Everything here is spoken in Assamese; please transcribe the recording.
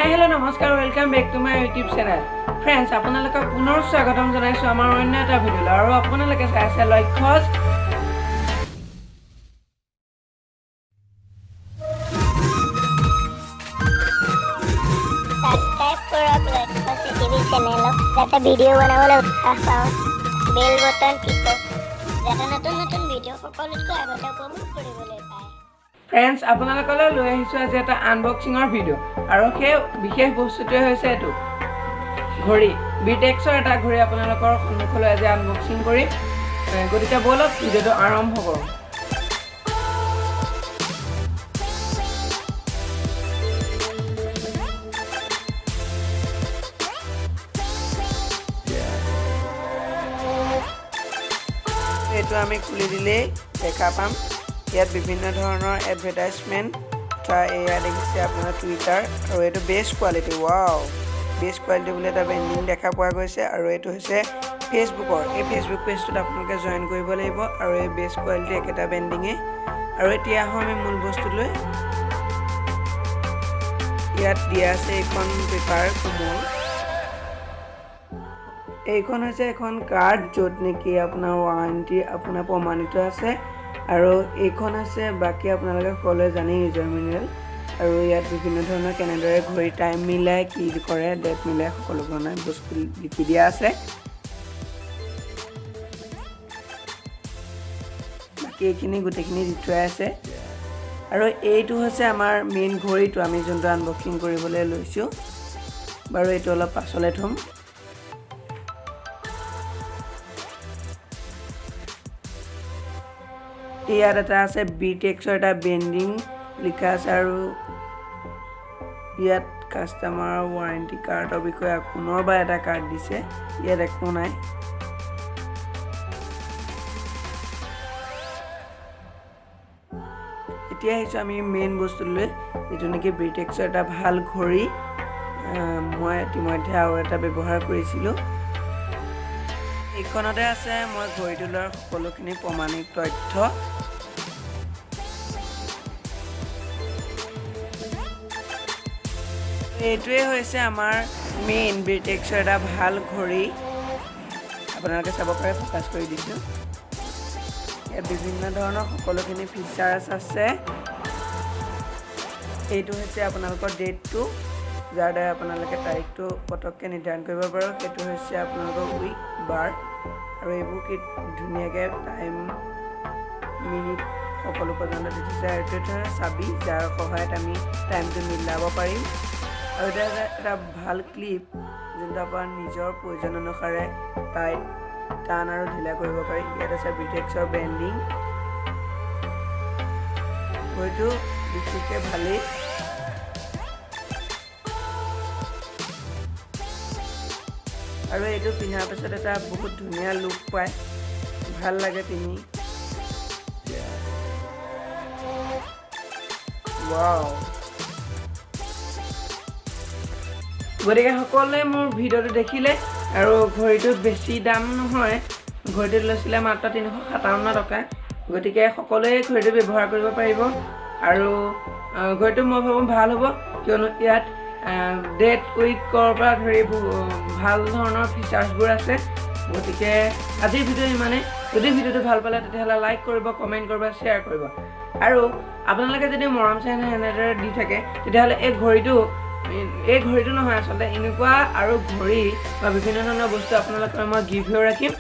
Hi, hello, namaskar, welcome back to my YouTube channel. Friends, আপোনালোকক পুনৰ স্বাগতম জনাইছো আমাৰ অন্য এটা ভিডিঅ' আৰু আপোনালোকে চাইছে লক্ষ্যজ সাবস্ক্ৰাইব কৰক লক্ষ্যজ টিভি চেনেলক যাতে ভিডিঅ' বনাবলৈ উৎসাহ পাওঁ বেল বটন টিপক যাতে নতুন নতুন ভিডিঅ' সকলোতকৈ আগতে উপভোগ কৰিবলৈ পায় Friends, আপোনালোকলৈ লৈ আহিছো আজি এটা আনবক্সিংৰ ভিডিঅ' আৰু সেই বিশেষ বস্তুটোৱে হৈছে এটো ঘড়ী বিটেক্সৰ এটা ঘড়ী আপোনালোকৰ সন্মুখলৈ আজি আনবক্সিং কৰিম গতিকে বলক ভিডিঅ'টো আৰম্ভ কৰোঁ এটো আমি খুলি দিলে দেখা পাম ইয়াত বিভিন্ন ধৰণৰ এডভাৰটাইজমেন্ট তা এয়া দেখিছে আপোনাৰ টুইটাৰ আৰু এটো best quality wow best quality বুলি এটা ব্ৰেন্ডিং দেখা পোৱা গৈছে আৰু এটো হৈছে ফেসবুকৰ এই ফেসবুক পেজটোত আপোনালোকে জয়েন কৰিব লাগিব আৰু এই বেষ্ট কোৱালিটি একেটা ব্ৰেন্ডিংয়ে আৰু এতিয়া আমি মূল বস্তুলৈ ইয়াত দিয়া আছে এখন পেপাৰ কোমল এইখন হৈছে এখন কাৰ্ড য'ত নেকি আপোনাৰ ওয়াৰেন্টি আপোনাৰ প্ৰমাণিত আছে আৰু এইখন আছে বাকি আপোনালোকে কলে জানি ইউজাৰ মেনুৱেল আৰু ইয়াত বিভিন্ন ধৰণৰ কেনেদৰে ঘড়ী টাইম মিলাই কি কৰে ডেট মিলাই সকলো ধৰণৰ বস্তু লিখি দিয়া আছে বাকি এইখিনি গোটেইখিনি দি থোৱা আছে আৰু এইটো হৈছে আমাৰ মেইন ঘড়ীটো আমি যোনটো আনবক্সিং কৰিবলৈ লৈছো বাৰু এইটো অলপ পাছলে থম ইয়াত এটা আছে বিটেক্সৰ এটা বেন্ডিং লিখা আছে আৰু ইয়াত কাস্টমাৰ ওয়াৰেন্টি কাৰ্ডৰ বিষয়ে পুনৰবাৰ এটা কাৰ্ড দিছে ইয়াত একো নাই এতিয়া আহিছো আমি মেইন বস্তুলৈ যেটো নেকি বিটেক্সৰ এটা ভাল ঘড়ী মই ইতিমধ্যে আৰু এটা ব্যৱহাৰ কৰিছিলো এইখনতে আছে মই ঘড়ীটো লোৱাৰ সকলোখিনি প্ৰমাণিক তথ্য এইটোৱে হৈছে আমাৰ মেইন বিটেক্সৰ এটা ভাল ঘড়ী আপোনালোকে চাব পাৰে ফোকাস কৰি দিছো ইয়াত বিভিন্ন ধৰণৰ সকলোখিনি ফিচাৰ্ছ আছে এইটো হৈছে আপোনালোকৰ ডেটটো যাৰ দ্বাৰা আপোনালোকে তাৰিখটো পটককৈ নিৰ্ধাৰণ কৰিব পাৰে সেইটো হৈছে আপোনালোকৰ উইক বাৰ আৰু এইবোৰ কি ধুনীয়াকৈ টাইম মিনিট সকলো পৰ্যন্ত দিছে এইটো চাবি যাৰ সহায়ত আমি টাইমটো মিলাব পাৰিম আৰু এটা ভাল ক্লিপ যোনটো আপোনাৰ নিজৰ প্ৰয়োজন অনুসাৰে টাইট টান আৰু ঢিলা কৰিব পাৰি ইয়াত আছে বিটেক্সৰ ব্ৰেন্ডিং হয়তো বিশেষকৈ ভালেই আৰু এইটো পিন্ধাৰ পিছত এটা বহুত ধুনীয়া লুক পায় ভাল লাগে পিন্ধি ওয়াও গতিকে সকলোৱে মোৰ ভিডিঅ'টো দেখিলে আৰু ঘড়ীটো বেছি দাম নহয় ঘড়ীটো লৈছিলে মাত্ৰ 357 টকা গতিকে সকলোৱে ঘড়ীটো ব্যৱহাৰ কৰিব পাৰিব আৰু ঘড়ীটো মই ভাবো ভাল হ'ব কিয়নো ইয়াত ডেট উইকৰ পৰা ধৰি ভাল ধৰণৰ ফিচাৰ্ছবোৰ আছে গতিকে আজিৰ ভিডিঅ' ইমানে যদি ভিডিঅ'টো ভাল পালে তেতিয়াহ'লে লাইক কৰিব কমেণ্ট কৰিব শ্বেয়াৰ কৰিব আৰু আপোনালোকে যদি মৰম চেনেহ এনেদৰে দি থাকে তেতিয়াহ'লে এই ঘড়ীটো নহয় আচলতে এনেকুৱা আৰু ঘড়ী বা বিভিন্ন ধৰণৰ বস্তু আপোনালোকৰ মই গিভৱেও ৰাখিম